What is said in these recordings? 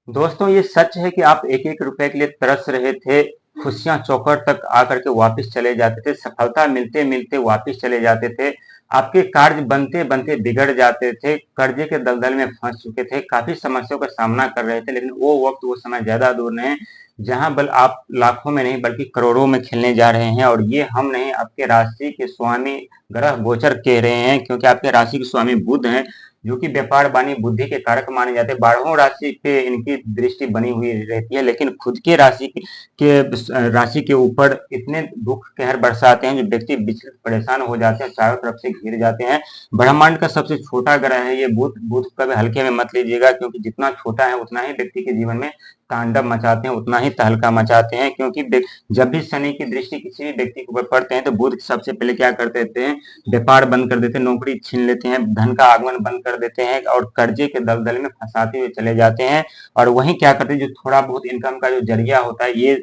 दोस्तों ये सच है कि आप एक एक रुपए के लिए तरस रहे थे। खुशियां चौखट तक आकर के वापस चले जाते थे, सफलता मिलते मिलते वापस चले जाते थे, आपके कार्य बनते बनते बिगड़ जाते थे, कर्जे के दलदल में फंस चुके थे, काफी समस्याओं का सामना कर रहे थे। लेकिन वो वक्त वो समय ज्यादा दूर नहीं है जहां बल आप लाखों में नहीं बल्कि करोड़ों में खेलने जा रहे हैं। और ये हम नहीं, आपके राशि के स्वामी ग्रह गोचर कह रहे हैं, क्योंकि आपके राशि के स्वामी बुध हैं, जो कि व्यापार वाणी बुद्धि के कारक माने जाते हैं। 12 राशि पे इनकी दृष्टि बनी हुई रहती है, लेकिन खुद के राशि के ऊपर इतने दुख कहर बरसाते हैं जो व्यक्ति विचलित परेशान हो जाते हैं, चारों तरफ से घिर जाते हैं। ब्रह्मांड का सबसे छोटा ग्रह है ये बुध। बुध कभी हल्के में मत लीजिएगा, क्योंकि जितना छोटा है उतना ही व्यक्ति के जीवन में तांडव मचाते हैं, उतना ही तहलका मचाते हैं। क्योंकि जब भी शनि की दृष्टि किसी भी व्यक्ति के ऊपर पड़ते हैं तो बुध सबसे पहले क्या कर देते हैं, व्यापार बंद कर देते हैं, नौकरी छीन लेते हैं, धन का आगमन बंद कर देते हैं और कर्जे के दलदल में फंसाते हुए चले जाते हैं। और वहीं क्या करते हैं, जो थोड़ा बहुत इनकम का जो जरिया होता है ये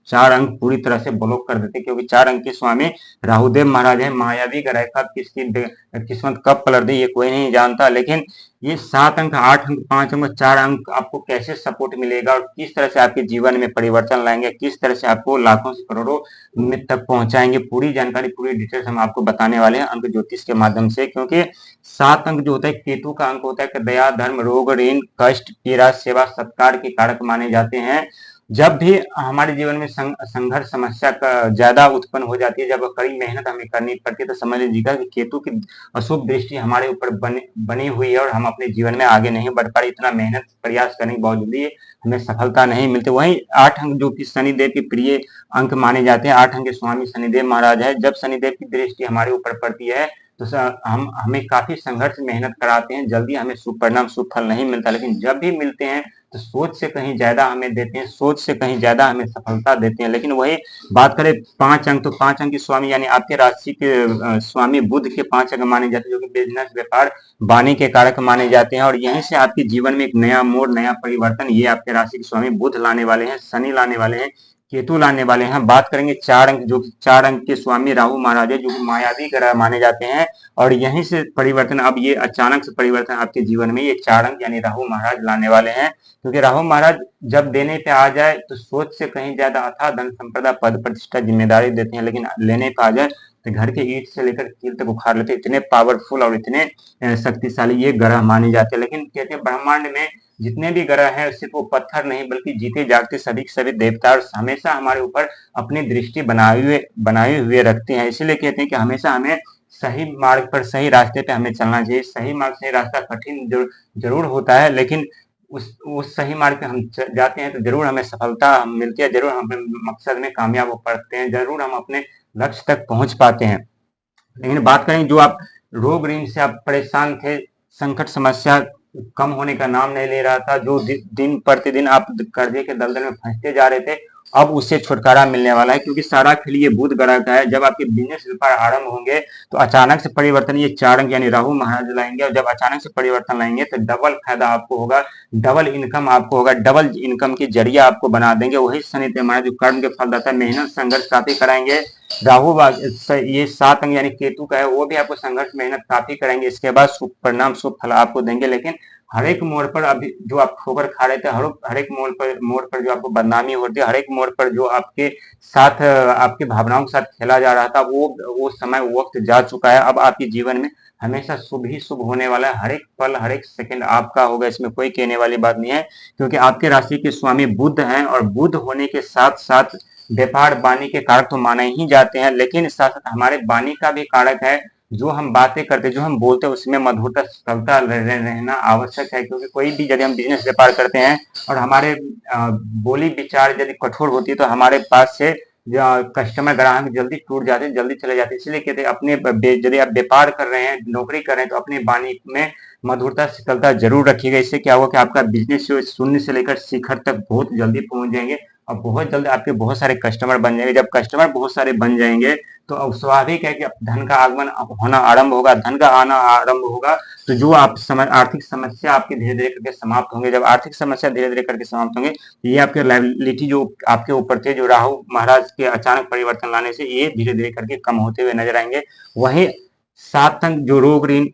4 अंक पूरी तरह से ब्लॉक कर देते हैं, क्योंकि 4 अंक के स्वामी राहुदेव महाराज है। मायावी का रेखा किसकी किस्मत कब पलट दी ये कोई नहीं जानता, लेकिन ये 7 अंक, 8 अंक, 5 अंक और 4 अंक आपको कैसे सपोर्ट मिलेगा और किस तरह से आपके जीवन में परिवर्तन लाएंगे, किस तरह से आपको लाखों से करोड़ों में तक पहुंचाएंगे, पूरी जानकारी, पूरी डिटेल्स हम आपको बताने वाले हैं अंक ज्योतिष के माध्यम से। क्योंकि 7 अंक जो होता है केतु का अंक होता है कि दया, धर्म, रोग, ऋण, कष्ट, पीड़ा, सेवा, सत्कार के कारक माने जाते हैं। जब भी हमारे जीवन में संघर्ष समस्या का ज्यादा उत्पन्न हो जाती है, जब कड़ी मेहनत हमें करनी पड़ती है, तो समझ लीजिएगा कि केतु की अशुभ दृष्टि हमारे ऊपर बनी हुई है और हम अपने जीवन में आगे नहीं बढ़ पा रहे। इतना मेहनत प्रयास करने के बावजूद भी हमें सफलता नहीं मिलती। वहीं 8 अंक जो कि शनिदेव के प्रिय अंक माने जाते हैं, 8 अंक के स्वामी शनिदेव महाराज है। जब शनिदेव की दृष्टि हमारे ऊपर पड़ती है तो हम हमें काफी संघर्ष मेहनत कराते हैं, जल्दी हमें शुभ परिणाम शुभ फल नहीं मिलता, लेकिन जब भी मिलते हैं तो सोच से कहीं ज्यादा हमें देते हैं, सोच से कहीं ज्यादा हमें सफलता देते हैं। लेकिन वही बात करें 5 अंक, तो 5 अंक के स्वामी यानी आपके राशि के स्वामी बुध के 5 अंक माने जाते हैं, जो कि बिजनेस, व्यापार, वाणी के कारक माने जाते हैं। और यहीं से आपके जीवन में एक नया मोड़, नया परिवर्तन ये आपके राशि के स्वामी बुध लाने वाले हैं, शनि लाने वाले हैं, केतु लाने वाले हैं। बात करेंगे 4 अंक, जो कि 4 अंक के स्वामी राहु महाराज है, जो कि मायावी ग्रह माने जाते हैं। और यहीं से परिवर्तन, अब ये अचानक से परिवर्तन आपके जीवन में ये 4 अंक यानी राहु महाराज लाने वाले हैं। क्योंकि राहु महाराज जब देने पे आ जाए तो सोच से कहीं ज्यादा अथाह धन संपदा, पद प्रतिष्ठा, जिम्मेदारी देते हैं, लेकिन लेने पे आ जाए तो घर के ईंट से लेकर कील तक उखाड़ लेते हैं। इतने पावरफुल और इतने शक्तिशाली ये ग्रह माने जाते हैं। लेकिन कहते हैं ब्रह्मांड में जितने भी ग्रह हैं सिर्फ वो पत्थर नहीं बल्कि जीते जागते सभी के सभी देवता, और हमेशा हमारे ऊपर अपनी दृष्टि बनाए हुए रखते हैं। इसीलिए कहते हैं कि हमेशा हमें सही मार्ग पर, सही रास्ते पे हमें चलना चाहिए। सही मार्ग, सही रास्ता कठिन जरूर होता है, लेकिन उस सही मार्ग पे हम जाते हैं तो जरूर हमें सफलता मिलती है, जरूर हम अपने मकसद में कामयाब हो पाते हैं, जरूर हम अपने लक्ष्य तक पहुंच पाते हैं। लेकिन बात करें जो आप रोग ऋण से आप परेशान थे, संकट समस्या कम होने का नाम नहीं ले रहा था, जो दिन प्रतिदिन आप कर्जे के दलदल में फंसते जा रहे थे, अब उससे छुटकारा मिलने वाला है। क्योंकि सारा खेल ये बुध ग्रह का है। जब आपके बिजनेस व्यापार आरंभ होंगे तो अचानक से परिवर्तन ये 4 अंक यानी राहु महाराज लाएंगे, और जब अचानक से परिवर्तन लाएंगे तो डबल फायदा आपको होगा, डबल इनकम आपको होगा, डबल इनकम की जरिया आपको बना देंगे। वही शनि महाराज जो कर्म के फलदाता, मेहनत संघर्ष काफी कराएंगे। राहु ये 7 अंक यानी केतु का है, वो भी आपको संघर्ष मेहनत काफी करेंगे, इसके बाद शुभ परिणाम शुभ फल आपको देंगे। लेकिन हर एक मोड़ पर अभी जो आप ठोकर खा रहे थे, हर एक मोड़ पर जो आपको बदनामी होती है, हर एक मोड़ पर जो आपके साथ आपकी भावनाओं के साथ खेला जा रहा था, वो समय वक्त जा चुका है। अब आपके जीवन में हमेशा शुभ ही शुभ होने वाला है। हर एक पल, हर एक सेकंड आपका होगा, इसमें कोई कहने वाली बात नहीं है। क्योंकि आपके राशि के स्वामी बुध हैं, और बुध होने के साथ साथ व्यापार वाणी के कारक तो माने ही जाते हैं, लेकिन साथ साथ हमारे वाणी का भी कारक है। जो हम बातें करते, जो हम बोलते हैं, उसमें मधुरता, सरलता रहना आवश्यक है। क्योंकि कोई भी यदि हम बिजनेस व्यापार करते हैं और हमारे बोली विचार यदि कठोर होती है तो हमारे पास से कस्टमर, ग्राहक जल्दी टूट जाते हैं, जल्दी चले जाते हैं। इसलिए कहते हैं अपने यदि आप व्यापार कर रहे हैं, नौकरी कर रहे हैं, तो अपनी वाणी में मधुरता, शीतलता जरूर रखिएगा। इससे क्या होगा कि आपका बिजनेस शून्य से लेकर शिखर तक बहुत जल्दी पहुंच जाएंगे, और बहुत जल्द आपके बहुत सारे कस्टमर बन जाएंगे। जब कस्टमर बहुत सारे बन जाएंगे तो अब स्वाभाविक है कि धन का आगमन होना आरंभ होगा, धन का आना आरंभ होगा। तो जो आप आर्थिक समस्या आपकी धीरे धीरे करके समाप्त होंगे। जब आर्थिक समस्या धीरे धीरे करके समाप्त होंगे, ये आपके लायबिलिटी जो आपके ऊपर थे, जो राहु महाराज के अचानक परिवर्तन लाने से, ये धीरे धीरे करके कम होते हुए नजर आएंगे। वही 7 अंक जो रोग ऋण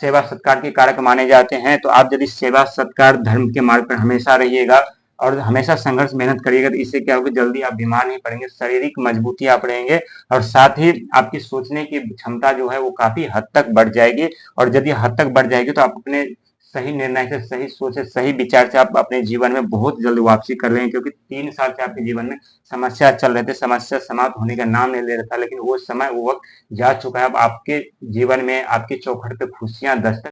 सेवा सत्कार के कारक माने जाते हैं। तो आप यदि सेवा सत्कार धर्म के मार्ग पर हमेशा रहिएगा और हमेशा संघर्ष मेहनत करिएगा, तो इससे क्या होगा, जल्दी आप बीमार नहीं पड़ेंगे, शारीरिक मजबूती आप रहेंगे और साथ ही आपकी सोचने की क्षमता जो है वो काफी हद तक बढ़ जाएगी। और यदि हद तक बढ़ जाएगी तो आप अपने सही निर्णय से, सही सोच से, सही विचार से आप अपने जीवन में बहुत जल्द वापसी कर लेंगे, क्योंकि 3 साल से आपके जीवन में समस्या चल रहे थे, समस्या समाप्त होने का नाम नहीं ले रहा था, लेकिन वो समय, वो वक्त जा चुका है। अब आपके जीवन में, आपकी चौखट पे खुशियां दस्तक